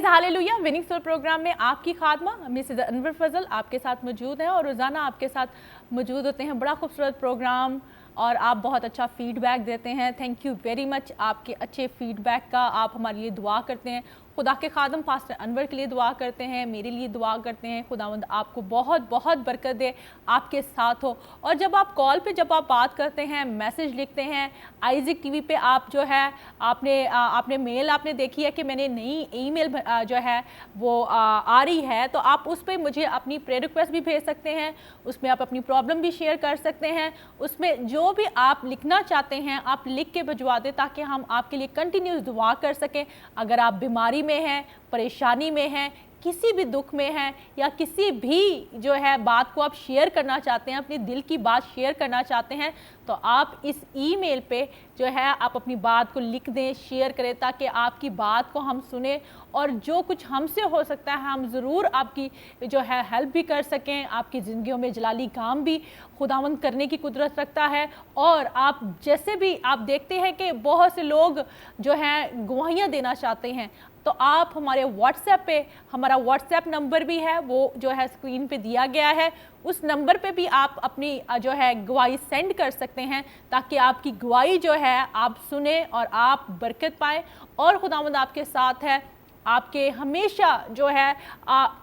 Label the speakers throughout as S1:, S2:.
S1: Praise hallelujah winning soul program में आपकी खादमा Mrs Anwar फजल आपके साथ मौजूद हैं और रोज़ाना आपके साथ मौजूद होते हैं। बड़ा खूबसूरत प्रोग्राम और आप बहुत अच्छा फीडबैक देते हैं। थैंक यू वेरी मच आपके अच्छे फीडबैक का। आप हमारे लिए दुआ करते हैं। खुदा के खादम पास्टर अनवर के लिए दुआ करते हैं, मेरे लिए दुआ करते हैं। खुदावंद आपको बहुत बहुत बरकत दे, आपके साथ हो। और जब आप कॉल पे जब आप बात करते हैं, मैसेज लिखते हैं, आइज़िक टीवी पे आप जो है आपने मेल आपने देखी है कि मैंने नई ईमेल जो है वो आ रही है, तो आप उस पर मुझे अपनी प्रेयर रिक्वेस्ट भी भेज सकते हैं। उसमें आप अपनी प्रॉब्लम भी शेयर कर सकते हैं। उसमें जो भी आप लिखना चाहते हैं आप लिख के भिजवा दें ताकि हम आपके लिए कंटिन्यूस दुआ कर सकें। अगर आप बीमारी में हैं, परेशानी में हैं, किसी भी दुख में हैं या किसी भी जो है बात को आप शेयर करना चाहते हैं, अपने दिल की बात शेयर करना चाहते हैं, तो आप इस ईमेल पे जो है आप अपनी बात को लिख दें, शेयर करें ताकि आपकी बात को हम सुने और जो कुछ हमसे हो सकता है हम ज़रूर आपकी जो है हेल्प भी कर सकें। आपकी ज़िंदगियों में जलाली काम भी खुदावंद करने की कुदरत रखता है। और आप जैसे भी आप देखते हैं कि बहुत से लोग जो हैं गवाहियाँ देना चाहते हैं, तो आप हमारे व्हाट्सएप पे, हमारा व्हाट्सएप नंबर भी है वो जो है स्क्रीन पे दिया गया है, उस नंबर पे भी आप अपनी जो है गवाही सेंड कर सकते हैं ताकि आपकी गवाही जो है आप सुने और आप बरकत पाएँ। और खुदावंद आपके साथ है, आपके हमेशा जो है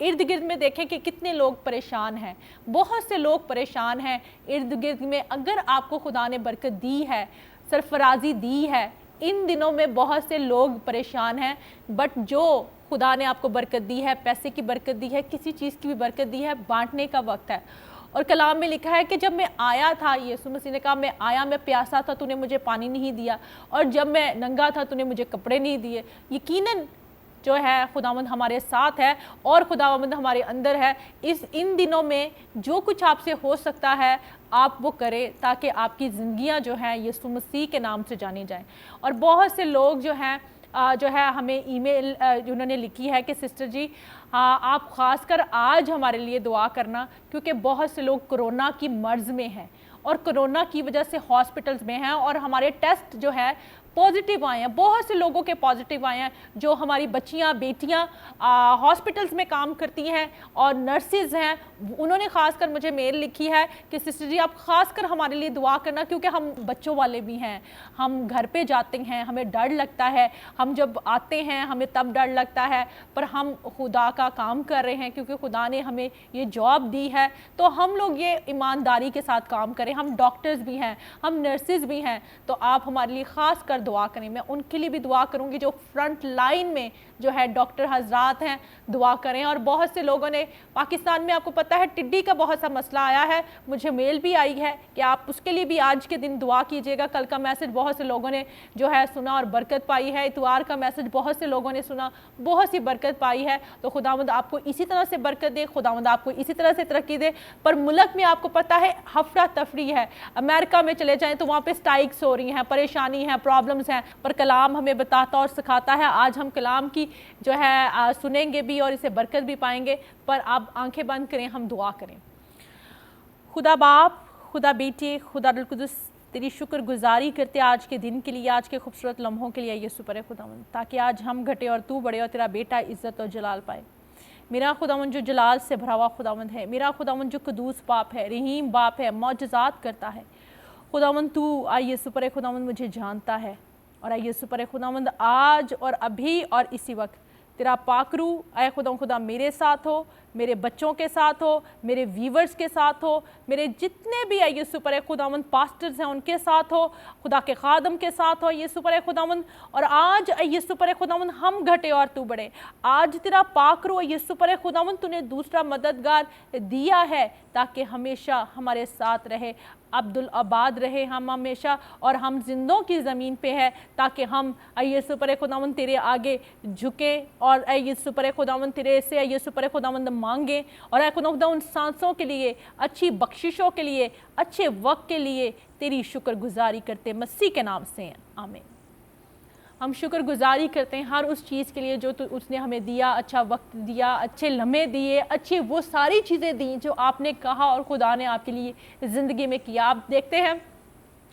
S1: इर्द गिर्द में देखें कि कितने लोग परेशान हैं, बहुत से लोग परेशान हैं इर्द गिर्द में। अगर आपको खुदा ने बरकत दी है, सरफराजी दी है, इन दिनों में बहुत से लोग परेशान हैं, बट जो खुदा ने आपको बरकत दी है, पैसे की बरकत दी है, किसी चीज़ की भी बरकत दी है, बांटने का वक्त है। और कलाम में लिखा है कि जब मैं आया था, यीशु मसीह ने कहा मैं आया, मैं प्यासा था, तूने मुझे पानी नहीं दिया, और जब मैं नंगा था तूने मुझे कपड़े नहीं दिए। यकीनन जो है खुदावंद हमारे साथ है और खुदावंद हमारे अंदर है। इन दिनों में जो कुछ आपसे हो सकता है आप वो करें ताकि आपकी ज़िंदगियां जो हैं यीशु मसीह के नाम से जानी जाएं। और बहुत से लोग जो हैं हमें ईमेल उन्होंने लिखी है कि सिस्टर जी आप ख़ासकर आज हमारे लिए दुआ करना, क्योंकि बहुत से लोग कोरोना की मर्ज़ में हैं और कोरोना की वजह से हॉस्पिटल्स में हैं और हमारे टेस्ट जो है पॉजिटिव आए हैं, बहुत से लोगों के पॉजिटिव आए हैं। जो हमारी बच्चियां बेटियां हॉस्पिटल्स में काम करती हैं और नर्सेज हैं, उन्होंने ख़ासकर मुझे मेल लिखी है कि सिस्टर जी आप ख़ासकर हमारे लिए दुआ करना, क्योंकि हम बच्चों वाले भी हैं, हम घर पे जाते हैं, हमें डर लगता है, हम जब आते हैं हमें तब डर लगता है, पर हम खुदा का काम कर रहे हैं क्योंकि खुदा ने हमें ये जॉब दी है, तो हम लोग ये ईमानदारी के साथ काम करें। हम डॉक्टर्स भी हैं, हम नर्सेज भी हैं, तो आप हमारे लिए ख़ास कर दुआ करें। मैं उनके लिए भी दुआ करूंगी जो फ्रंट लाइन में जो है डॉक्टर हजरात हैं, दुआ करें। और बहुत से लोगों ने पाकिस्तान में, आपको पता है टिड्डी का बहुत सा मसला आया है, मुझे मेल भी आई है कि आप उसके लिए भी आज के दिन दुआ कीजिएगा। कल का मैसेज बहुत से लोगों ने जो है सुना और बरकत पाई है, इतवार का मैसेज बहुत से लोगों ने सुना, बहुत सी बरकत पाई है। तो खुदावंद आपको इसी तरह से बरकत दे, खुदावंद आपको इसी तरह से तरक्की दे। पर मुल्क में आपको पता है हफड़ा तफरी है, अमेरिका में चले जाएं तो वहाँ पे स्ट्राइक्स हो रही हैं, परेशानी है, प्रॉब्लम्स हैं, पर कलाम हमें बताता और सिखाता है। आज हम कलाम की जो है सुनेंगे भी और इसे बरकत भी पाएंगे। पर आप आंखें बंद करें, हम दुआ करें। खुदा बाप, खुदा बेटे, खुदा रुल कुदस, तेरी शुक्रगुजारी करते आज के दिन के लिए, आज के खूबसूरत लम्हों के लिए यीशु पर खुदावंद, ताकि आज हम घटे और तू बढ़े और तेरा बेटा इज़्ज़त और जलाल पाए। मेरा खुदावंद जो जलाल से भरा हुआ खुदावंद है, मेरा खुदावंद जो कदूस बाप है, रहीम बाप है, मौजज़ात करता है। खुदावंद तू आए यीशु पर खुदावंद मुझे जानता है, और आइए सुपर खुदावंद आज और अभी और इसी वक्त तेरा पाकरू आए खुदा मेरे साथ हो, मेरे बच्चों के साथ हो, मेरे व्यूवर्स के साथ हो, मेरे जितने भी आइए सुपर खुदावंद पास्टर्स हैं उनके साथ हो, खुदा के खादम के साथ हो ये सुपर खुदावंद। और आज आइए सुपर खुदावंद हम घटे और तू बढ़े। आज तेरा पाकरू ये सुपर खुदावंद तूने दूसरा मददगार दिया है ताकि हमेशा हमारे साथ रहे, अब्दुल आबाद रहे हम हमेशा, और हम जिंदों की ज़मीन पे है ताकि हम आइए सुपर खुदावंद तेरे आगे झुकें और आइए सुपर खुदावंद तेरे से आइए सुपर खुदावंद मांगें। और आए खुदा उन सांसों के लिए, अच्छी बख्शिशों के लिए, अच्छे वक्त के लिए तेरी शुक्रगुजारी करते मसीह के नाम से, आमीन। हम शुक्रगुजारी करते हैं हर उस चीज़ के लिए जो उसने हमें दिया, अच्छा वक्त दिया, अच्छे लम्हे दिए, अच्छी वो सारी चीज़ें दी जो आपने कहा और खुदा ने आपके लिए ज़िंदगी में किया। आप देखते हैं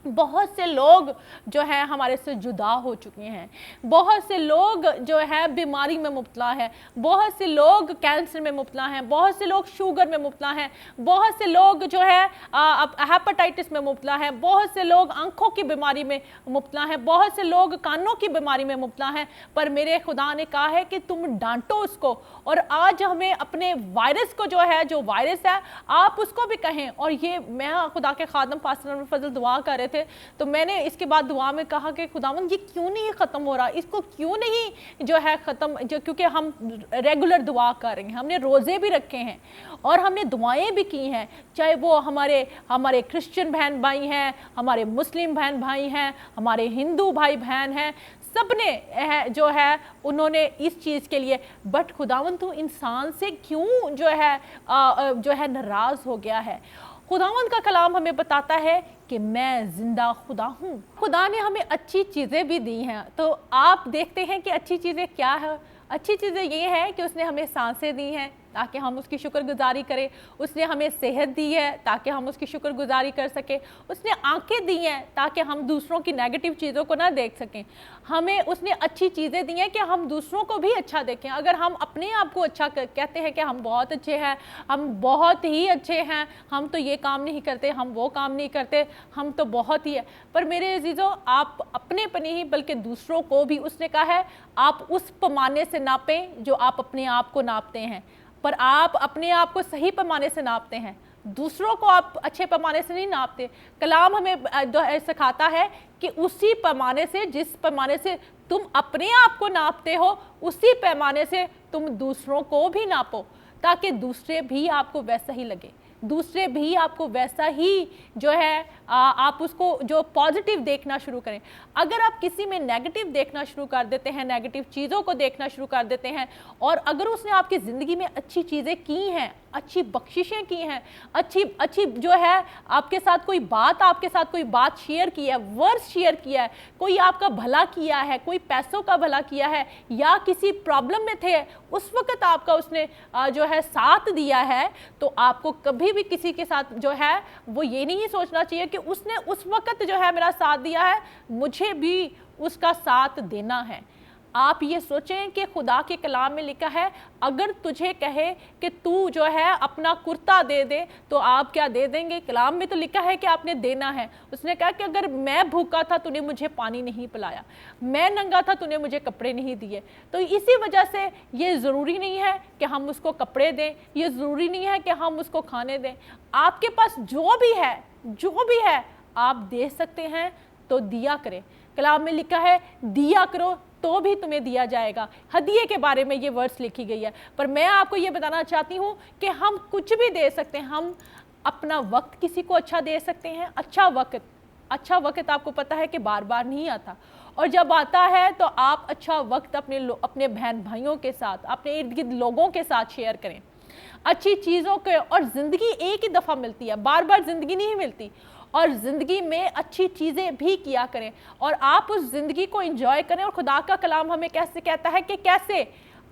S1: बहुत से लोग जो है हमारे से जुदा हो चुके हैं, बहुत से लोग जो है बीमारी में मुब्तला है, बहुत से लोग कैंसर में मुब्तला हैं, बहुत से लोग शुगर में मुब्तला हैं, बहुत से लोग जो है हेपेटाइटिस में मुब्तला है, बहुत से लोग आंखों की बीमारी में मुब्तला हैं, बहुत से लोग कानों की बीमारी में मुब्तला हैं। पर मेरे खुदा ने कहा है कि तुम डांटो उसको, और आज हमें अपने वायरस को जो है, जो वायरस है, आप उसको भी कहें। और ये मैं खुदा के खादम पास्टर अनवर फजल दुआ कर रहे थे, तो मैंने इसके बाद दुआ में कहा कि खुदावंद ये क्यों नहीं ख़त्म हो रहा, इसको क्यों नहीं जो है ख़त्म, जो क्योंकि हम रेगुलर दुआ कर रहे हैं, हमने रोज़े भी रखे हैं और हमने दुआएं भी की हैं, चाहे वो हमारे क्रिश्चियन बहन भाई हैं, हमारे मुस्लिम बहन भाई हैं, हमारे हिंदू भाई बहन हैं, सब ने जो है उन्होंने इस चीज़ के लिए। बट खुदावंद तू इंसान से क्यों जो है नाराज़ हो गया है? खुदावंद का कलाम हमें बताता है कि मैं जिंदा खुदा हूँ। खुदा ने हमें अच्छी चीज़ें भी दी हैं, तो आप देखते हैं कि अच्छी चीज़ें क्या है। अच्छी चीज़ें ये है कि उसने हमें सांसें दी हैं ताकि हम उसकी शुक्रगुजारी करें, उसने हमें सेहत दी है ताकि हम उसकी शुक्रगुजारी कर सकें, उसने आंखें दी हैं ताकि हम दूसरों की नेगेटिव चीज़ों को ना देख सकें, हमें उसने अच्छी चीज़ें दी हैं कि हम दूसरों को भी अच्छा देखें। अगर हम अपने आप को अच्छा कहते हैं कि हम बहुत अच्छे हैं, हम बहुत ही अच्छे हैं, हम तो ये काम नहीं करते, हम वो काम नहीं करते, हम तो बहुत ही है, पर मेरे अजीज़ों आप अपने पर नहीं बल्कि दूसरों को भी, उसने कहा है आप उस पैमाने से नापें जो आप अपने आप को नापते हैं, पर आप अपने आप को सही पैमाने से नापते हैं, दूसरों को आप अच्छे पैमाने से नहीं नापते। कलाम हमें सिखाता है कि उसी पैमाने से, जिस पैमाने से तुम अपने आप को नापते हो, उसी पैमाने से तुम दूसरों को भी नापो, ताकि दूसरे भी आपको वैसा ही लगे, दूसरे भी आपको वैसा ही जो है आप उसको जो पॉजिटिव देखना शुरू करें। अगर आप किसी में नेगेटिव देखना शुरू कर देते हैं, नेगेटिव चीज़ों को देखना शुरू कर देते हैं, और अगर उसने आपकी ज़िंदगी में अच्छी चीज़ें की हैं, अच्छी बख्शिशें की हैं, अच्छी जो है आपके साथ कोई बात शेयर की है, वर्ड्स शेयर किया है, कोई आपका भला किया है, कोई पैसों का भला किया है, या किसी प्रॉब्लम में थे उस वक़्त आपका उसने जो है साथ दिया है, तो आपको कभी भी किसी के साथ जो है वो ये नहीं सोचना चाहिए कि उसने उस वक़्त जो है मेरा साथ दिया है, मुझे भी उसका साथ देना है। आप ये सोचें कि खुदा के कलाम में लिखा है, अगर तुझे कहे कि तू जो है अपना कुर्ता दे दे तो आप क्या दे देंगे? कलाम में तो लिखा है कि आपने देना है। उसने कहा कि अगर मैं भूखा था तूने मुझे पानी नहीं पिलाया, मैं नंगा था तूने मुझे कपड़े नहीं दिए। तो इसी वजह से ये ज़रूरी नहीं है कि हम उसको कपड़े दें, ये ज़रूरी नहीं है कि हम उसको खाने दें। आपके पास जो भी है आप दे सकते हैं तो दिया करें। कलाम में लिखा है दिया करो तो भी तुम्हें दिया जाएगा। हदिये के बारे में ये वर्ड्स लिखी गई है, पर मैं आपको ये बताना चाहती हूँ कि हम कुछ भी दे सकते हैं। हम अपना वक्त किसी को अच्छा दे सकते हैं। अच्छा वक्त आपको पता है कि बार बार नहीं आता, और जब आता है तो आप अच्छा वक्त अपने बहन भाइयों के साथ, अपने इर्द गिर्द लोगों के साथ शेयर करें अच्छी चीज़ों के। और ज़िंदगी एक ही दफ़ा मिलती है, बार बार ज़िंदगी नहीं मिलती, और ज़िंदगी में अच्छी चीज़ें भी किया करें और आप उस ज़िंदगी को एंजॉय करें। और खुदा का कलाम हमें कैसे कहता है कि कैसे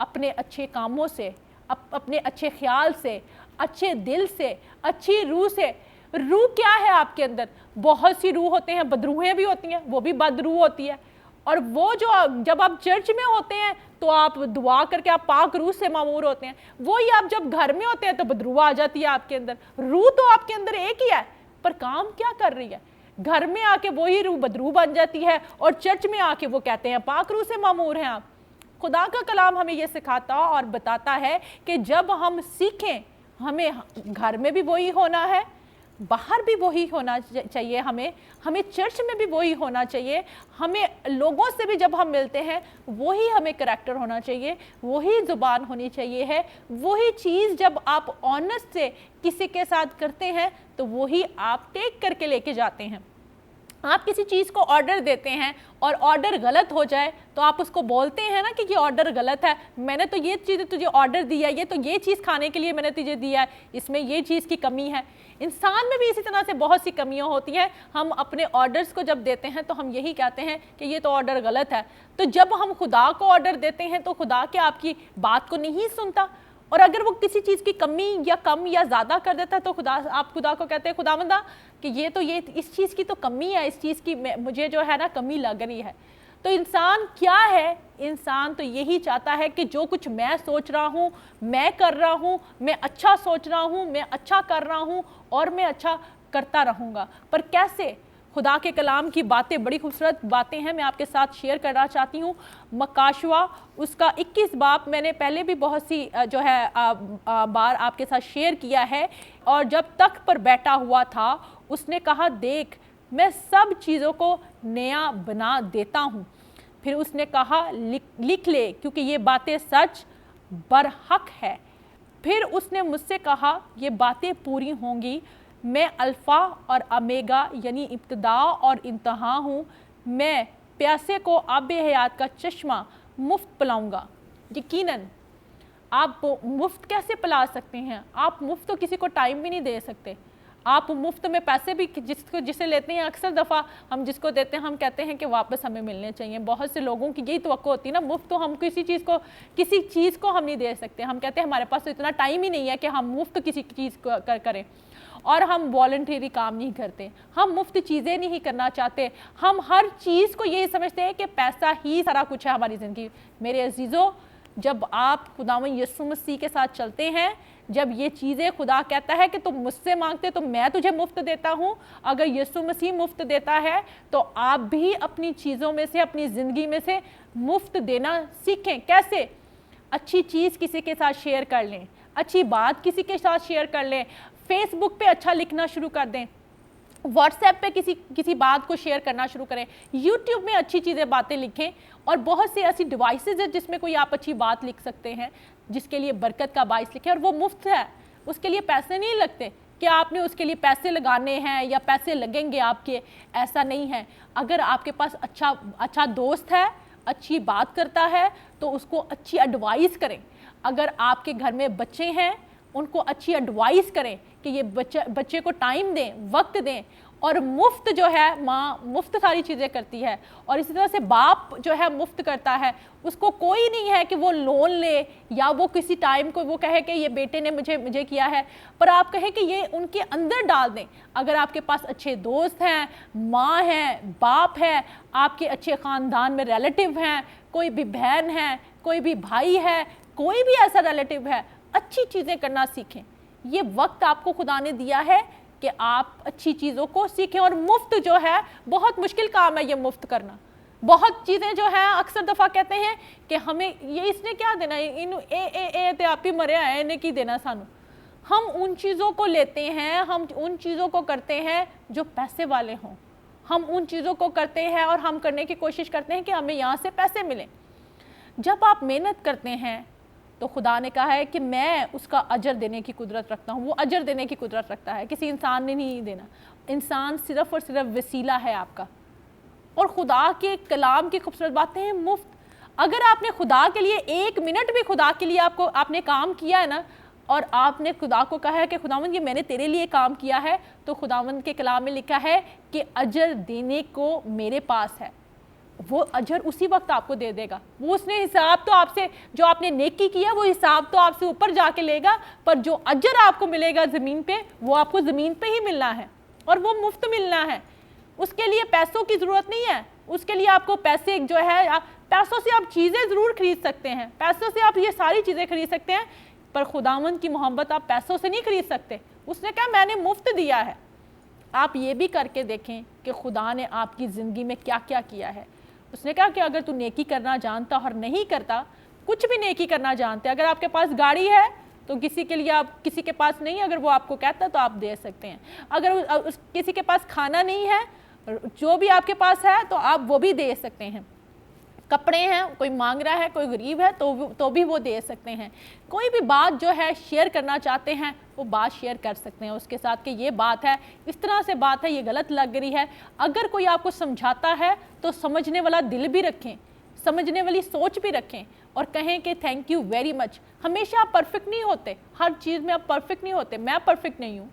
S1: अपने अच्छे कामों से, अपने अच्छे ख्याल से, अच्छे दिल से, अच्छी रूह से। रूह क्या है आपके अंदर? बहुत सी रूह होते हैं, बदरूहें भी होती हैं, वो भी बदरूह होती है। और वो जो जब आप चर्च में होते हैं तो आप दुआ करके आप पाक रूह से मामूर होते हैं, वही आप जब घर में होते हैं तो बदरूह आ जाती है आपके अंदर। रूह तो आपके अंदर एक ही है, पर काम क्या कर रही है? घर में आके वही रूह बदरूह बन जाती है, और चर्च में आके वो कहते हैं पाक रूह से मामूर हैं आप। खुदा का कलाम हमें ये सिखाता और बताता है कि जब हम सीखें, हमें घर में भी वही होना है, बाहर भी वही होना चाहिए, हमें चर्च में भी वही होना चाहिए, हमें लोगों से भी जब हम मिलते हैं वही हमें करैक्टर होना चाहिए, वही ज़ुबान होनी चाहिए है, वही चीज़ जब आप ऑनेस्ट से किसी के साथ करते हैं तो वही आप टेक करके लेके जाते हैं। आप किसी चीज़ को ऑर्डर देते हैं और ऑर्डर गलत हो जाए तो आप उसको बोलते हैं ना कि ये ऑर्डर गलत है, मैंने तो ये चीज़ तुझे ऑर्डर दिया है, ये चीज़ खाने के लिए मैंने तुझे दिया है, इसमें ये चीज़ की कमी है। इंसान में भी इसी तरह से बहुत सी कमियां होती हैं। हम अपने ऑर्डर्स को जब देते हैं तो हम यही कहते हैं कि ये तो ऑर्डर गलत है। तो जब हम खुदा को ऑर्डर देते हैं तो खुदा के आपकी बात को नहीं सुनता, اور اگر وہ کسی چیز کی کمی یا کم یا زیادہ کر دیتا ہے تو آپ خدا کو کہتے ہیں خداوندا کہ یہ اس چیز کی تو کمی ہے, اس چیز کی مجھے جو ہے نا کمی لگ رہی ہے. تو انسان کیا ہے, انسان تو یہی چاہتا ہے کہ جو کچھ میں سوچ رہا ہوں, میں کر رہا ہوں, میں اچھا سوچ رہا ہوں, میں اچھا کر رہا ہوں اور میں اچھا کرتا رہوں گا. پر کیسے؟ خدا کے کلام کی باتیں بڑی خوبصورت باتیں ہیں, میں آپ کے ساتھ شیئر کرنا چاہتی ہوں. مکاشوہ اس کا 21 باب میں نے پہلے بھی بہت سی جو ہے بار آپ کے ساتھ شیئر کیا ہے. اور جب تخت پر بیٹھا ہوا تھا اس نے کہا دیکھ میں سب چیزوں کو نیا بنا دیتا ہوں. پھر اس نے کہا لکھ لے کیونکہ یہ باتیں سچ برحق ہے. پھر اس نے مجھ سے کہا یہ باتیں پوری ہوں گی. میں الفا اور امیگا یعنی ابتدا اور انتہا ہوں. میں پیاسے کو آب حیات کا چشمہ مفت پلاؤں گا. یقیناً آپ مفت کیسے پلا سکتے ہیں؟ آپ مفت تو کسی کو ٹائم بھی نہیں دے سکتے. آپ مفت میں پیسے بھی جسے لیتے ہیں اکثر دفعہ ہم جس کو دیتے ہیں ہم کہتے ہیں کہ واپس ہمیں ملنے چاہیے. بہت سے لوگوں کی یہی توقع ہوتی ہے نا, مفت تو ہم کسی چیز کو ہم نہیں دے سکتے. ہم کہتے ہیں ہمارے پاس اتنا ٹائم ہی نہیں ہے کہ ہم مفت کسی چیز کو کریں. اور ہم والنٹری کام نہیں کرتے, ہم مفت چیزیں نہیں کرنا چاہتے. ہم ہر چیز کو یہی سمجھتے ہیں کہ پیسہ ہی سارا کچھ ہے ہماری زندگی. میرے عزیزوں, جب آپ خداوند یسوع مسیح کے ساتھ چلتے ہیں, جب یہ چیزیں خدا کہتا ہے کہ تم مجھ سے مانگتے تو میں تجھے مفت دیتا ہوں, اگر یسوع مسیح مفت دیتا ہے تو آپ بھی اپنی چیزوں میں سے, اپنی زندگی میں سے مفت دینا سیکھیں. کیسے؟ اچھی چیز کسی کے ساتھ شیئر کر لیں, اچھی بات کسی کے ساتھ شیئر کر لیں, فیس بک پہ اچھا لکھنا شروع کر دیں, واٹس ایپ پہ کسی بات کو شیئر کرنا شروع کریں, یوٹیوب میں اچھی چیزیں باتیں لکھیں. اور بہت سے ایسی ڈیوائسز ہیں جس میں کوئی آپ اچھی بات لکھ سکتے ہیں جس کے لیے برکت کا باعث لکھیں, اور وہ مفت ہے, اس کے لیے پیسے نہیں لگتے کہ آپ نے اس کے لیے پیسے لگانے ہیں یا پیسے لگیں گے آپ کے, ایسا نہیں ہے. اگر آپ کے پاس اچھا دوست ہے, اچھی بات کرتا ہے تو اس کو اچھی ایڈوائز کریں. اگر آپ کے گھر میں بچے ہیں ان کو اچھی ایڈوائز کریں کہ یہ بچے کو ٹائم دیں, وقت دیں. اور مفت جو ہے ماں مفت ساری چیزیں کرتی ہے, اور اسی طرح سے باپ جو ہے مفت کرتا ہے. اس کو کوئی نہیں ہے کہ وہ لون لے یا وہ کسی ٹائم کو وہ کہے کہ یہ بیٹے نے مجھے کیا ہے, پر آپ کہیں کہ یہ ان کے اندر ڈال دیں. اگر آپ کے پاس اچھے دوست ہیں, ماں ہیں, باپ ہے, آپ کے اچھے خاندان میں ریلیٹیو ہیں, کوئی بھی بہن ہے, کوئی بھی بھائی ہے, کوئی بھی ایسا ریلیٹیو ہے, اچھی چیزیں کرنا سیکھیں. یہ وقت آپ کو خدا نے دیا ہے کہ آپ اچھی چیزوں کو سیکھیں. اور مفت جو ہے بہت مشکل کام ہے یہ مفت کرنا. بہت چیزیں جو ہیں اکثر دفعہ کہتے ہیں کہ ہمیں یہ اس نے کیا دینا, تے آپ ہی مرے آئے انہیں کی دینا سانو. ہم ان چیزوں کو لیتے ہیں, ہم ان چیزوں کو کرتے ہیں جو پیسے والے ہوں, ہم ان چیزوں کو کرتے ہیں اور ہم کرنے کی کوشش کرتے ہیں کہ ہمیں یہاں سے پیسے ملیں. جب آپ محنت کرتے ہیں تو خدا نے کہا ہے کہ میں اس کا اجر دینے کی قدرت رکھتا ہوں. وہ اجر دینے کی قدرت رکھتا ہے, کسی انسان نے نہیں دینا. انسان صرف اور صرف وسیلہ ہے آپ کا. اور خدا کے کلام کی خوبصورت باتیں ہیں مفت. اگر آپ نے خدا کے لیے 1 منٹ بھی خدا کے لیے آپ نے کام کیا ہے نا, اور آپ نے خدا کو کہا ہے کہ خداوند یہ میں نے تیرے لیے کام کیا ہے, تو خداوند کے کلام میں لکھا ہے کہ اجر دینے کو میرے پاس ہے. وہ اجر اسی وقت آپ کو دے دے گا. وہ اس نے حساب تو آپ سے, جو آپ نے نیکی کیا وہ حساب تو آپ سے اوپر جا کے لے گا, پر جو اجر آپ کو ملے گا زمین پہ وہ آپ کو زمین پہ ہی ملنا ہے, اور وہ مفت ملنا ہے. اس کے لیے پیسوں کی ضرورت نہیں ہے. اس کے لیے آپ کو پیسے جو ہے, پیسوں سے آپ چیزیں ضرور خرید سکتے ہیں, پیسوں سے آپ یہ ساری چیزیں خرید سکتے ہیں, پر خداوند کی محبت آپ پیسوں سے نہیں خرید سکتے. اس نے کہا میں نے مفت دیا ہے. آپ یہ بھی کر کے دیکھیں کہ خدا نے آپ کی زندگی میں کیا کیا کیا ہے. اس نے کہا کہ اگر تو نیکی کرنا جانتا اور نہیں کرتا, کچھ بھی نیکی کرنا جانتے, اگر آپ کے پاس گاڑی ہے تو کسی کے لیے آپ کسی کے پاس نہیں, اگر وہ آپ کو کہتا تو آپ دے سکتے ہیں. اگر کسی کے پاس کھانا نہیں ہے, جو بھی آپ کے پاس ہے تو آپ وہ بھی دے سکتے ہیں. کپڑے ہیں, کوئی مانگ رہا ہے, کوئی غریب ہے تو بھی وہ دے سکتے ہیں. کوئی بھی بات جو ہے شیئر کرنا چاہتے ہیں وہ بات شیئر کر سکتے ہیں اس کے ساتھ کہ یہ بات ہے, اس طرح سے بات ہے, یہ غلط لگ رہی ہے. اگر کوئی آپ کو سمجھاتا ہے تو سمجھنے والا دل بھی رکھیں, سمجھنے والی سوچ بھی رکھیں, اور کہیں کہ تھینک یو ویری مچ. ہمیشہ آپ پرفیکٹ نہیں ہوتے, ہر چیز میں آپ پرفیکٹ نہیں ہوتے. میں پرفیکٹ نہیں ہوں,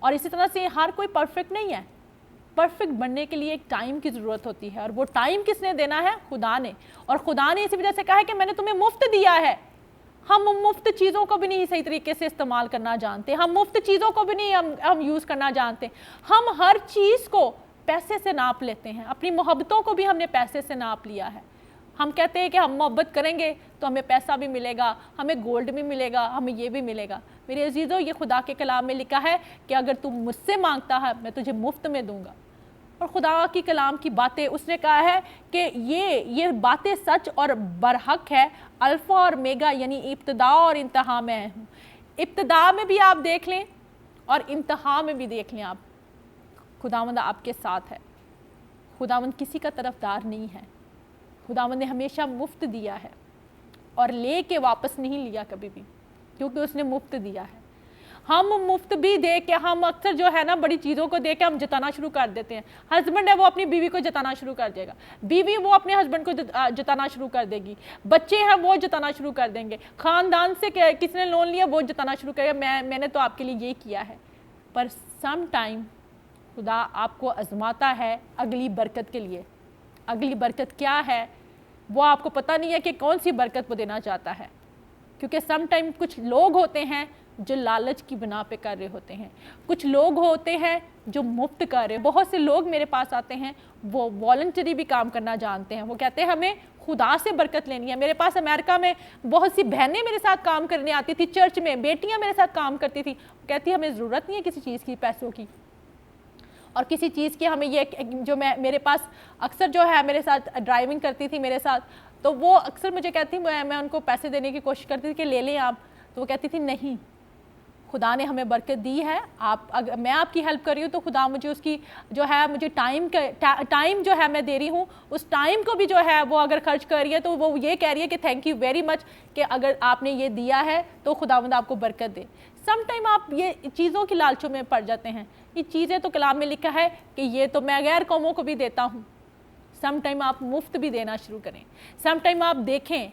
S1: اور اسی طرح سے ہر کوئی پرفیکٹ نہیں ہے. پرفیکٹ بننے کے لیے ایک ٹائم کی ضرورت ہوتی ہے, اور وہ ٹائم کس نے دینا ہے؟ خدا نے. اور خدا نے اسی وجہ سے کہا ہے کہ میں نے تمہیں مفت دیا ہے. हम मुफ्त चीज़ों को भी नहीं सही तरीके से इस्तेमाल करना जानते, हम मुफ्त चीज़ों को भी नहीं हम यूज़ करना जानते। हम हर चीज़ को पैसे से नाप लेते हैं, अपनी मोहब्बतों को भी हमने पैसे से नाप लिया है। हम कहते हैं कि हम मोहब्बत करेंगे तो हमें पैसा भी मिलेगा, हमें गोल्ड भी मिलेगा, हमें ये भी मिलेगा। मेरे अजीज़ों, ये खुदा के कलाम में लिखा है कि अगर तू मुझसे मांगता है मैं तुझे मुफ्त में दूंगा। और खुदा की कलाम की बातें, उसने कहा है कि ये बातें सच और बरहक है, अल्फ़ा और मेगा, यानी इब्तिदा और इंतहा में हूँ। इब्तिदा में भी आप देख लें और इंतहा में भी देख लें, आप खुदावंद आपके साथ है। खुदावंद किसी का तरफदार नहीं है। खुदावंद ने हमेशा मुफ्त दिया है और ले के वापस नहीं लिया कभी भी, क्योंकि उसने मुफ्त दिया है। हम मुफ्त भी दे के, हम अक्सर जो है ना बड़ी चीज़ों को दे के हम जताना शुरू कर देते हैं। हस्बैंड है वो अपनी बीवी को जताना शुरू कर देगा, बीवी वो अपने हस्बैंड को जताना शुरू कर देगी, बच्चे हैं वो जताना शुरू कर देंगे, ख़ानदान से किसने लोन लिया वो जताना शुरू करेगा, मैंने तो आपके लिए ये किया है। पर सम टाइम खुदा आपको आजमाता है अगली बरकत के लिए। अगली बरकत क्या है वो आपको पता नहीं है कि कौन सी बरकत वो देना चाहता है, क्योंकि सम टाइम कुछ लोग होते हैं जो लालच की बिना पे कर रहे होते हैं, कुछ लोग होते हैं जो मुफ्त कर रहे हैं। बहुत से लोग मेरे पास आते हैं, वो वॉलंटरी भी काम करना जानते हैं, वो कहते हैं हमें खुदा से बरकत लेनी है। मेरे पास अमेरिका में बहुत सी बहनें मेरे साथ काम करने आती थी, चर्च में बेटियां मेरे साथ काम करती थी, कहती हमें ज़रूरत नहीं है किसी चीज़ की, पैसों की और किसी चीज़ की। हमें ये जो मेरे पास अक्सर जो है मेरे साथ ड्राइविंग करती थी मेरे साथ, तो वो अक्सर मुझे कहती, मैं उनको पैसे देने की कोशिश करती थी कि ले लें आप, तो वो कहती थी नहीं, खुदा ने हमें बरकत दी है, अगर मैं आपकी हेल्प कर रही हूँ तो खुदा मुझे उसकी जो है, मुझे टाइम जो है मैं दे रही हूँ, उस टाइम को भी जो है वो अगर खर्च कर रही है तो वो ये कह रही है कि थैंक यू वेरी मच कि अगर आपने ये दिया है तो खुदावंद आपको बरकत दे। सम टाइम आप ये चीज़ों की लालचों में पड़ जाते हैं। ये चीज़ें तो कलाम में लिखा है कि ये तो मैं गैर कौमों को भी देता हूँ। सम टाइम आप मुफ्त भी देना शुरू करें। सम टाइम आप देखें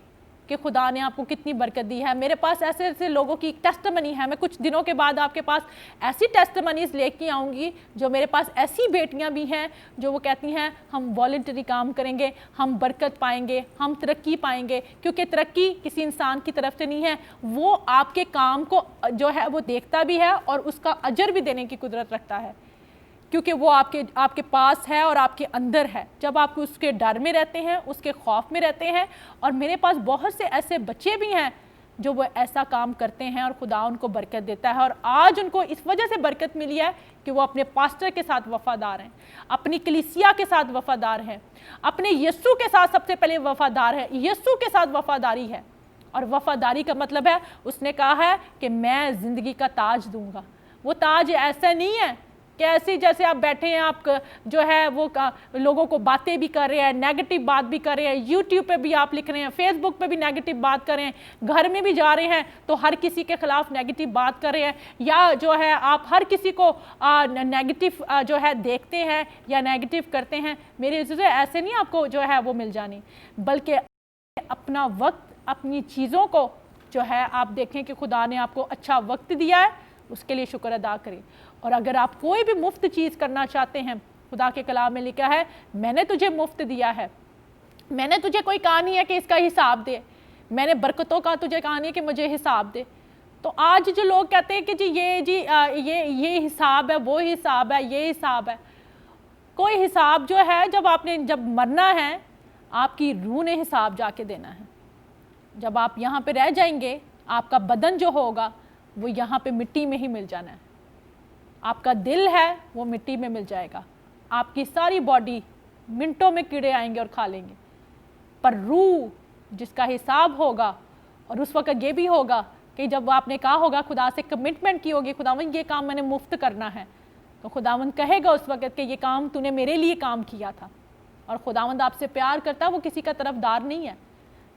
S1: कि खुदा ने आपको कितनी बरकत दी है। मेरे पास ऐसे ऐसे लोगों की टेस्टमनी है, मैं कुछ दिनों के बाद आपके पास ऐसी टेस्टमनीज लेके आऊँगी, जो मेरे पास ऐसी बेटियां भी हैं जो वो कहती हैं हम वॉलंटरी काम करेंगे, हम बरकत पाएंगे, हम तरक्की पाएंगे, क्योंकि तरक्की किसी इंसान की तरफ से नहीं है, वो आपके काम को जो है वो देखता भी है और उसका अजर भी देने की कुदरत रखता है, क्योंकि वो आपके पास है और आपके अंदर है। जब आप उसके डर में रहते हैं, उसके खौफ में रहते हैं। और मेरे पास बहुत से ऐसे बच्चे भी हैं जो वो ऐसा काम करते हैं और खुदा उनको बरकत देता है। और आज उनको इस वजह से बरकत मिली है कि वो अपने पास्टर के साथ वफादार हैं, अपनी कलीसिया के साथ वफादार हैं, अपने यीशु के साथ सबसे पहले वफादार है। यीशु के साथ वफादारी है, और वफादारी का मतलब है उसने कहा है कि मैं ज़िंदगी का ताज दूंगा। वो ताज ऐसा नहीं है कि ऐसे जैसे आप बैठे हैं, आप जो है वो लोगों को बातें भी कर रहे हैं, नेगेटिव बात भी कर रहे हैं, यूट्यूब पे भी आप लिख रहे हैं, फेसबुक पे भी नेगेटिव बात कर रहे हैं, घर में भी जा रहे हैं तो हर किसी के खिलाफ नेगेटिव बात कर रहे हैं, या जो है आप हर किसी को नेगेटिव जो है देखते हैं या नेगेटिव करते हैं। मेरे अज़ीज़ों, ऐसे नहीं आपको जो है वो मिल जानी, बल्कि अपना वक्त, अपनी चीज़ों को जो है आप देखें कि खुदा ने आपको अच्छा वक्त दिया है, उसके लिए शुक्र अदा करें। और अगर आप कोई भी मुफ्त चीज़ करना चाहते हैं, खुदा के कलाम में लिखा है मैंने तुझे मुफ्त दिया है, मैंने तुझे कोई कहा नहीं है कि इसका हिसाब दे, मैंने बरकतों का तुझे कहा नहीं है कि मुझे हिसाब दे। तो आज जो लोग कहते हैं कि ये हिसाब है, वो हिसाब है, ये हिसाब है, कोई हिसाब जो है जब मरना है आपकी रूह ने हिसाब जाके देना है। जब आप यहाँ पे रह जाएंगे, आपका बदन जो होगा वो यहाँ पे मिट्टी में ही मिल जाना है, आपका दिल है वो मिट्टी में मिल जाएगा, आपकी सारी बॉडी मिनटों में कीड़े आएंगे और खा लेंगे, पर रूह जिसका हिसाब होगा, और उस वक्त ये भी होगा कि जब आपने कहा होगा, खुदा से कमिटमेंट की होगी, खुदावंद ये काम मैंने मुफ्त करना है, तो खुदावंद कहेगा उस वक्त कि ये काम तूने मेरे लिए काम किया था। और खुदावंद आपसे प्यार करता है, वो किसी का तरफदार नहीं है।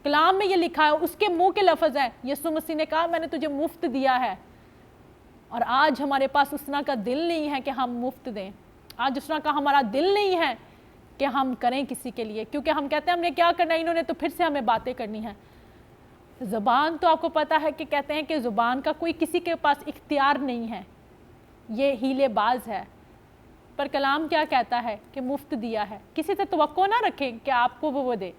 S1: कलाम में ये लिखा है, उसके मुंह के लफ्ज़ हैं, यीशु मसीह ने कहा मैंने तुझे मुफ्त दिया है। और आज हमारे पास उस तरह का दिल नहीं है कि हम मुफ्त दें, आज उस तरह का हमारा दिल नहीं है कि हम करें किसी के लिए, क्योंकि हम कहते हैं हमने क्या करना है, इन्होंने तो फिर से हमें बातें करनी है। ज़ुबान तो आपको पता है कि कहते हैं कि ज़ुबान का कोई किसी के पास इख्तियार नहीं है, ये हीलेबाज है। पर कलाम क्या कहता है कि मुफ्त दिया है, किसी से तवक्को ना रखें कि आपको वो दे।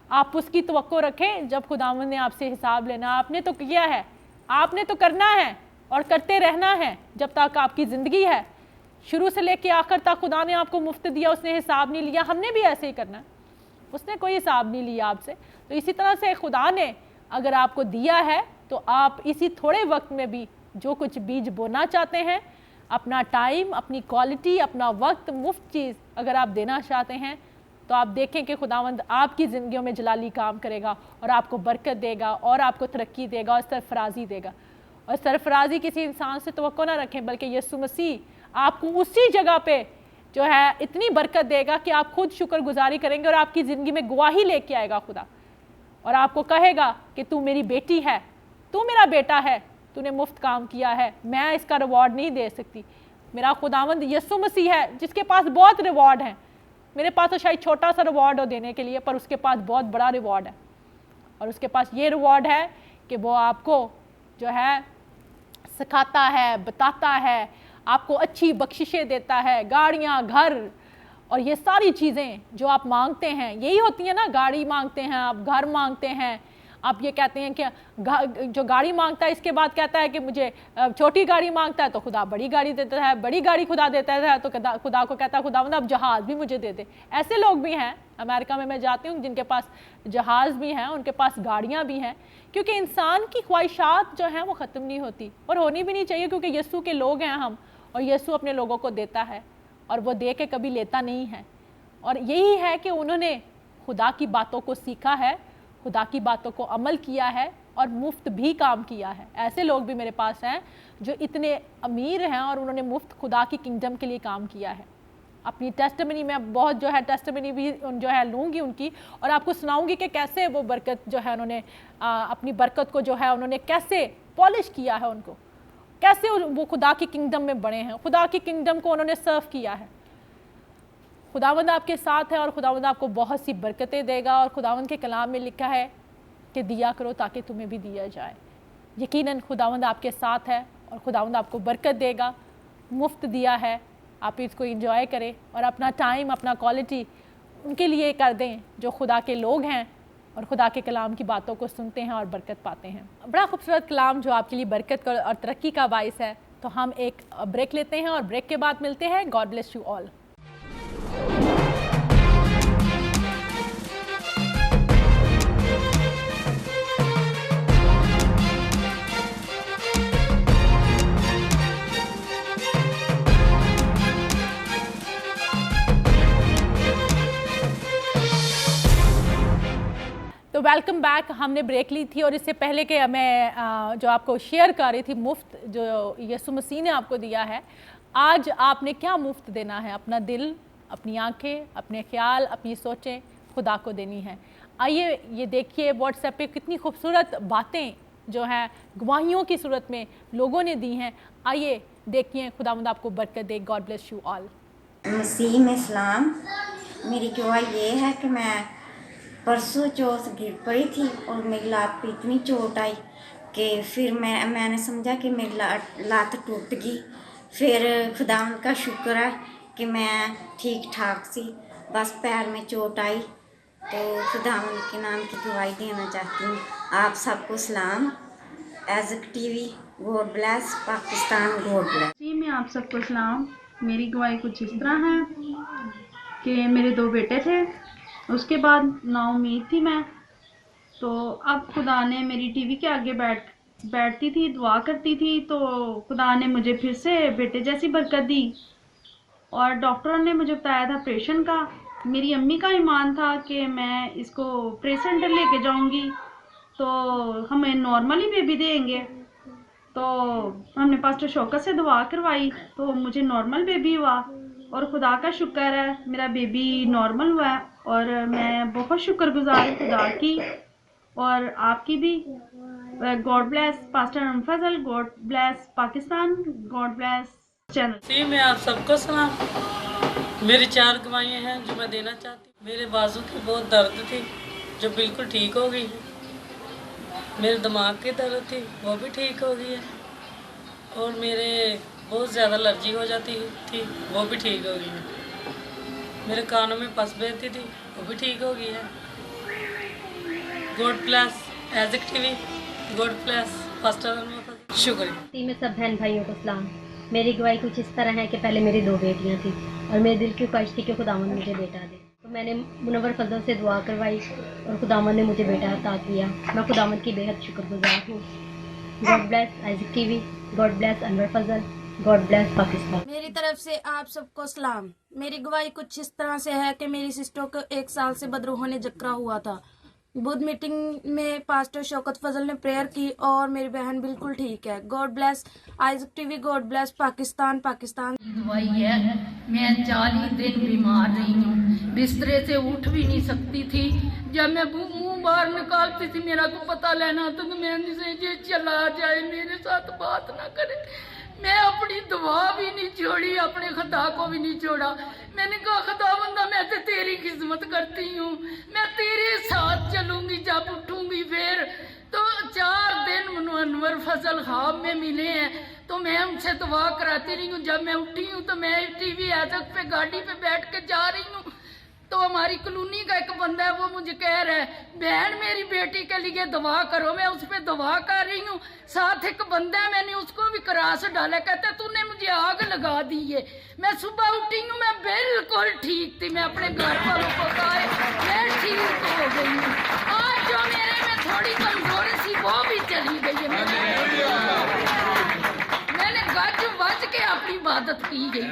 S1: आप उसकी तवक्को रखें जब खुदावंद ने आपसे हिसाब लेना। आपने तो किया है, आपने तो करना है और करते रहना है जब तक आपकी ज़िंदगी है। शुरू से लेके आखिर तक खुदा ने आपको मुफ्त दिया, उसने हिसाब नहीं लिया। हमने भी ऐसे ही करना है, उसने कोई हिसाब नहीं लिया आपसे। तो इसी तरह से खुदा ने अगर आपको दिया है तो आप इसी थोड़े वक्त में भी जो कुछ बीज बोना चाहते हैं, अपना टाइम, अपनी क्वालिटी, अपना वक्त, मुफ्त चीज़ अगर आप देना चाहते हैं तो आप देखें कि खुदावंद आपकी ज़िंदगियों में जलाली काम करेगा और आपको बरकत देगा और आपको तरक्की देगा और सरफराजी देगा। और सरफराजी किसी इंसान से तवक्को ना रखें, बल्कि यीशु मसीह आपको उसी जगह पे जो है इतनी बरकत देगा कि आप खुद शुक्रगुजारी करेंगे और आपकी ज़िंदगी में गवाही लेके आएगा खुदा, और आपको कहेगा कि तू मेरी बेटी है, तू मेरा बेटा है, तूने मुफ्त काम किया है, मैं इसका रिवॉर्ड नहीं दे सकती। मेरा खुदावंद यीशु मसीह है जिसके पास बहुत रिवॉर्ड हैं। मेरे पास तो शायद छोटा सा रिवॉर्ड हो देने के लिए, पर उसके पास बहुत बड़ा रिवॉर्ड है। और उसके पास ये रिवॉर्ड है कि वो आपको जो है सिखाता है, बताता है, आपको अच्छी बख्शिशें देता है, गाड़ियाँ, घर और ये सारी चीज़ें जो आप मांगते हैं यही होती हैं ना। गाड़ी मांगते हैं आप, घर मांगते हैं आप, ये कहते हैं कि जो गाड़ी मांगता है इसके बाद कहता है कि मुझे छोटी गाड़ी मांगता है तो खुदा बड़ी गाड़ी देता है, बड़ी गाड़ी खुदा देता है तो खुदा को कहता है खुदा मतलब अब जहाज़ भी मुझे दे दे। ऐसे लोग भी हैं अमेरिका में, मैं जाती हूँ, जिनके पास जहाज़ भी हैं, उनके पास गाड़ियाँ भी हैं, क्योंकि इंसान की ख्वाहिशात जो हैं वो ख़त्म नहीं होती और होनी भी नहीं चाहिए, क्योंकि यीशु के लोग हैं हम, और यीशु अपने लोगों को देता है और वो दे के कभी लेता नहीं है। और यही है कि उन्होंने खुदा की बातों को सीखा है, खुदा की बातों को अमल किया है और मुफ्त भी काम किया है। ऐसे लोग भी मेरे पास हैं जो इतने अमीर हैं और उन्होंने मुफ्त खुदा की किंगडम के लिए काम किया है। अपनी टेस्टिमनी में बहुत जो है टेस्टिमनी भी जो है लूँगी उनकी, और आपको सुनाऊंगी कि कैसे वो बरकत जो है उन्होंने अपनी बरकत को जो है उन्होंने कैसे पॉलिश किया है, उनको कैसे वो खुदा की किंगडम में बड़े हैं, खुदा की किंगडम को उन्होंने सर्व किया है। खुदावंद आपके साथ है और खुदावंद आपको बहुत सी बरकतें देगा। और खुदावंद के कलाम में लिखा है कि दिया करो ताकि तुम्हें भी दिया जाए। यकीनन खुदावंद आपके साथ है और खुदावंद आपको बरकत देगा। मुफ्त दिया है, आप इसको एंजॉय करें और अपना टाइम, अपना क्वालिटी उनके लिए कर दें जो खुदा के लोग हैं और खुदा के कलाम की बातों को सुनते हैं और बरकत पाते हैं। बड़ा खूबसूरत कलाम जो आपके लिए बरकत और तरक्की का बाइस है। तो हम एक ब्रेक लेते हैं और ब्रेक के बाद मिलते हैं। God bless you all. तो वेलकम बैक। हमने ब्रेक ली थी और इससे पहले कि मैं जो आपको शेयर कर रही थी मुफ्त जो यीशु मसीह ने आपको दिया है, आज आपने क्या मुफ्त देना है? अपना दिल, अपनी आंखें, अपने ख्याल, अपनी सोचें खुदा को देनी है। आइए ये देखिए व्हाट्सएप पे कितनी खूबसूरत बातें जो हैं गवाहियों की सूरत में लोगों ने दी हैं। आइए देखिए, खुदावंद आपको बरकत दे। God bless you all.
S2: मसीह में सलाम। मेरी दुआ ये है कि मैं परसों चौथ गिर पड़ी थी और मेरी लात पे इतनी चोट आई कि फिर मैंने समझा कि मेरी लात टूट गई। फिर खुदावंद का शुक्र है कि मैं ठीक ठाक सी, बस पैर में चोट आई। तो खुदावंद के नाम की दुआई देना चाहती हूँ। आप सबको सलाम। Isaac TV, God bless Pakistan, God bless.
S3: जी मैं आप सबको सलाम। मेरी गवाही कुछ इस तरह है कि मेरे 2 बेटे थे, उसके बाद नाउम्मीद थी मैं। तो अब खुदा ने मेरी टीवी के आगे बैठती थी, दुआ करती थी, तो खुदा ने मुझे फिर से बेटे जैसी बरकत दी। और डॉक्टरों ने मुझे बताया था ऑपरेशन का। मेरी अम्मी का ईमान था कि मैं इसको ऑपरेशन सेंटर लेके जाऊंगी तो हमें नॉर्मली बेबी देंगे। तो हमने पास्टर शौकत से दुआ करवाई तो मुझे नॉर्मल बेबी हुआ और खुदा का शुक्र है मेरा बेबी नॉर्मल हुआ है। और मैं बहुत शुक्रगुजार खुदा की और आपकी भी। God bless pastor Fazal, God bless Pakistan, God bless channel.
S4: जी मैं आप सबको सलाम। मेरी 4 गवाहियाँ हैं जो मैं देना चाहती हूँ। मेरे बाजू की बहुत दर्द थी जो बिल्कुल ठीक हो गई है। मेरे दिमाग की दर्द थी वो भी ठीक हो गई है। और मेरे बहुत ज़्यादा एलर्जी हो जाती थी वो भी ठीक हो गई है। मेरे कानों में पस बैठती थी वो भी ठीक हो गई है। God bless Isaac TV, God bless pastor Anwar Fazal. शुक्रिया।
S5: में सब बहन भाइयों को सलाम। मेरी गवाही कुछ इस तरह है कि पहले मेरी 2 बेटियां थी और मेरे दिल की ख्वाहिश थी कि खुदावंद मुझे बेटा दे, तो मैंने मुनव्वर फजल से दुआ करवाई और खुदावंद ने मुझे बेटा अता किया। मैं खुदावंद की बेहद शुक्रगुजार हूँ। God bless Isaac TV, God bless Anwar Fazal, God bless Pakistan.
S6: मेरी तरफ से आप सबको सलाम। मेरी गवाही कुछ इस तरह से है कि मेरी सिस्टर को 1 साल से बदरूह ने जकरा हुआ था। बुध मीटिंग में पास्टर शौकत फजल ने प्रेयर की और मेरी बहन बिल्कुल ठीक है। God bless Isaac TV, God bless Pakistan.
S7: दवाई है, मैं 40 दिन बीमार रही हूँ, बिस्तरे से उठ भी नहीं सकती थी। जब मैं मुंह बाहर निकालती थी मेरा को पता लेना तो मैं से ये चला जाए, मेरे साथ बात ना करे। मैं अपनी दुआ भी नहीं छोड़ी, अपने खुदा को भी नहीं छोड़ा। मैंने कहा खुदावंदा मैं तो तेरी खिदमत करती हूँ, मैं तेरे साथ चलूंगी। जब उठूंगी फिर तो 4 दिन मुझे अनवर फजल ख्वाब में मिले हैं, तो मैं उनसे दुआ कराती रही हूँ। जब मैं उठी हूँ तो मैं टीवी एज़िक पे गाड़ी पे बैठ के जा रही हूँ तो हमारी कॉलोनी का एक बंदा है, वो मुझे कह रहा है बहन मेरी बेटी के लिए दुआ करो। मैं उस पर दुआ कर रही हूँ, साथ एक बंदा है, मैंने उसको भी क्रास डाला। कहता तूने मुझे आग लगा दी है। मैं सुबह उठी हूँ, मैं बिल्कुल ठीक थी। मैं अपने घर वालों को कहा मैं ठीक हो गई हूँ। आज जो मेरे में थोड़ी कमजोरी थी वो भी चली गई है। मैंने गज बज के अपनी इबादत की गई।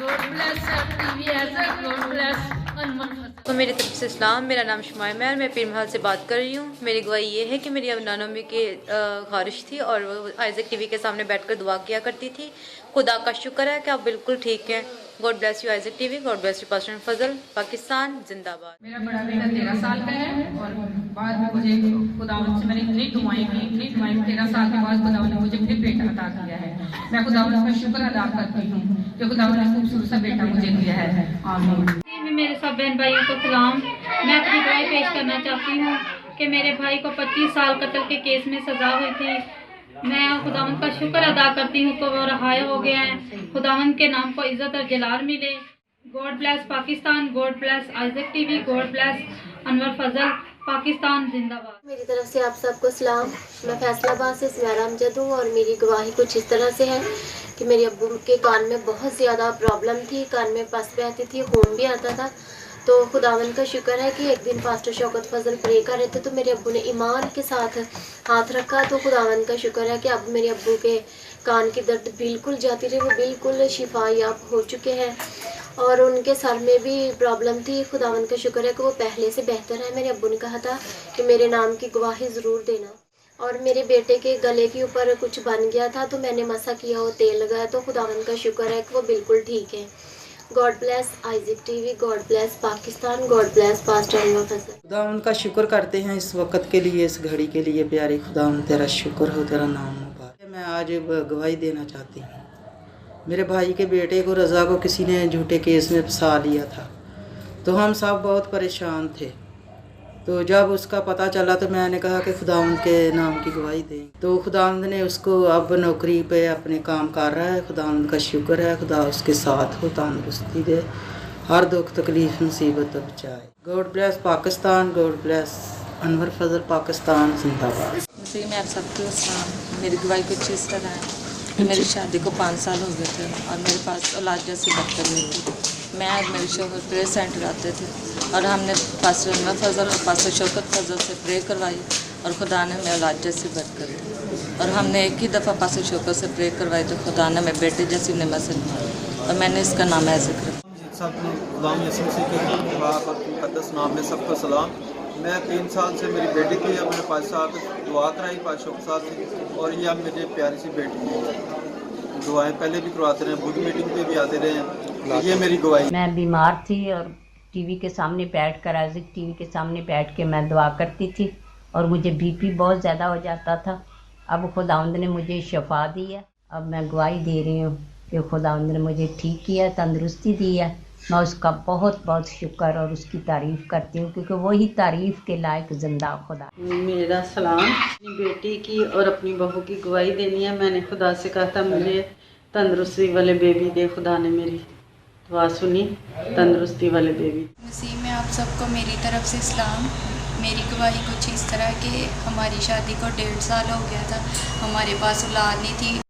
S7: God bless TV Isaac, God bless Anwar Fazal.
S8: तो मेरी तरफ से इस्लाम, मेरा नाम शुमाइमा है और मैं पीर महल से बात कर रही हूँ। मेरी गवाही ये है कि मेरी नानोमी की ख़्वाहिश थी और वो आइज़िक टीवी के सामने बैठकर दुआ किया करती थी। खुदा का शुक्र है कि आप बिल्कुल ठीक हैं। God bless you Isaac TV, God bless you pastor Fazal, Pakistan जिंदाबाद।
S9: मेरा बड़ा बेटा 13 साल का है और बाद में मुझे खुदावंद से मैंने इतनी दुआएं की 13 साल के बाद खुदावंद ने मुझे फिर बेटा अता किया है। मैं खुदावंद का शुक्र अदा करती हूँ जो खुदावंद ने खूबसूरत सा बेटा मुझे दिया है। आमीन।
S3: मेरे सब बहन भाइयों को सलाम। मैं अपनी गवाही पेश करना चाहती हूँ कि मेरे भाई को 25 साल कत्ल के केस में सज़ा हुई थी। मैं खुदावंद का शुक्र अदा करती हूँ कि वो रहाई हो गया है। खुदावंद के नाम को इज़्ज़त और जलाल मिले। God bless Pakistan, God bless Isaac TV, God bless Anwar Fazal, Pakistan जिंदाबाद।
S5: मेरी तरफ से आप सबको सलाम। मैं फैसलाबाद से सुमैरा अमजद हूँ और मेरी गवाही कुछ इस तरह से है कि मेरे अब्बू के कान में बहुत ज़्यादा प्रॉब्लम थी, कान में पस बहती थी, खून भी आता था। तो खुदावंद का शुक्र है कि एक दिन पास्टर शौकत फजल प्रे कर रहे थे तो मेरे अब्बू ने ईमान के साथ हाथ रखा। तो खुदावंद का शुक्र है कि अब मेरे अब्बू के कान की दर्द बिल्कुल जाती रही, वो बिल्कुल शिफा याब हो चुके हैं। और उनके सर में भी प्रॉब्लम थी। खुदावंद का शुक्र है कि वो पहले से बेहतर है। मेरे अब्बू ने कहा था कि मेरे नाम की गवाही ज़रूर देना। और मेरे बेटे के गले के ऊपर कुछ बन गया था तो मैंने मसा किया और तेल लगाया, तो खुदावंद का शुक्र है कि वो बिल्कुल ठीक है। God bless Isaac TV, God bless Pakistan, God bless pastor Anwar Fazal.
S10: खुदावंद का शुक्र करते हैं इस वक्त के लिए, इस घड़ी के लिए। प्यारे खुदावंद तेरा शुक्र हो, तेरा नाम मुबारक। मैं आज गवाही देना चाहती हूँ। मेरे भाई के बेटे को रज़ा को किसी ने झूठे केस में फंसा लिया था, तो हम सब बहुत परेशान थे। तो जब उसका पता चला तो मैंने कहा कि खुदावंद के नाम की गवाही दें। तो खुदावंद ने उसको अब नौकरी पे अपने काम कर रहा है। खुदावंद का शुक्र है, खुदा उसके साथ हो, तंदुरुस्ती दे, हर दुख तकलीफ मुसीबत तो बचाए। God bless Pakistan, God bless Anwar Fazal, Pakistan जिंदाबाद।
S11: जी मैं आप सबको सलाम। मेरी गवाही कुछ इस तरह है कि मेरी शादी को 5 साल हो गए थे और मेरे पास औलाद जैसी बदतर हुई थी। मैं और मेरे शौहर प्रे सेंटर आते थे और हमने पास्टर अनवर फजल और पास्टर शौकत फजल से प्रे करवाई और खुदा ने हमें औलाद जैसी बरकत दी। और हमने एक ही दफ़ा पास्टर शौकत से प्रे करवाई तो खुदा ने हमें बेटे जैसी नेमत से निभाई और मैंने इसका नाम है ज़िक्र।
S12: सब गुलाम यीशु मसीह के मुक़द्दस नाम में सबको सलाम। मैं 3 साल से मेरी बेटी थी, अब मैंने 5 साल दुआ कराई पास्टर शौकत साहब से, और ये अब मेरी प्यारी सी बेटी है। दुआएं पहले भी करवाते रहे, बुध मीटिंग पे भी आते रहे। ये मेरी गवाही।
S13: मैं बीमार थी और टीवी के सामने बैठ कर आइज़िक टीवी के सामने बैठ के मैं दुआ करती थी और मुझे बीपी बहुत ज़्यादा हो जाता था। अब खुदावंद ने मुझे शफा दी है। अब मैं गवाही दे रही हूँ कि खुदावंद ने मुझे ठीक किया, तंदुरुस्ती दी है। मैं उसका बहुत बहुत शुक्र और उसकी तारीफ़ करती हूँ क्योंकि वही तारीफ़ के लायक ज़िंदा खुदा।
S14: मेरा सलाम। अपनी बेटी की और अपनी बहू की गवाही देनी है। मैंने खुदा से कहा था मुझे तंदुरुस्ती वाले बेबी दे, खुदा ने मेरी दुआ सुनी, तंदुरुस्ती वाले बेबी।
S15: मसीह में आप सबको मेरी तरफ से सलाम। मेरी गवाही कुछ इस तरह कि हमारी शादी को 1.5 साल हो गया था, हमारे पास औलाद नहीं थी।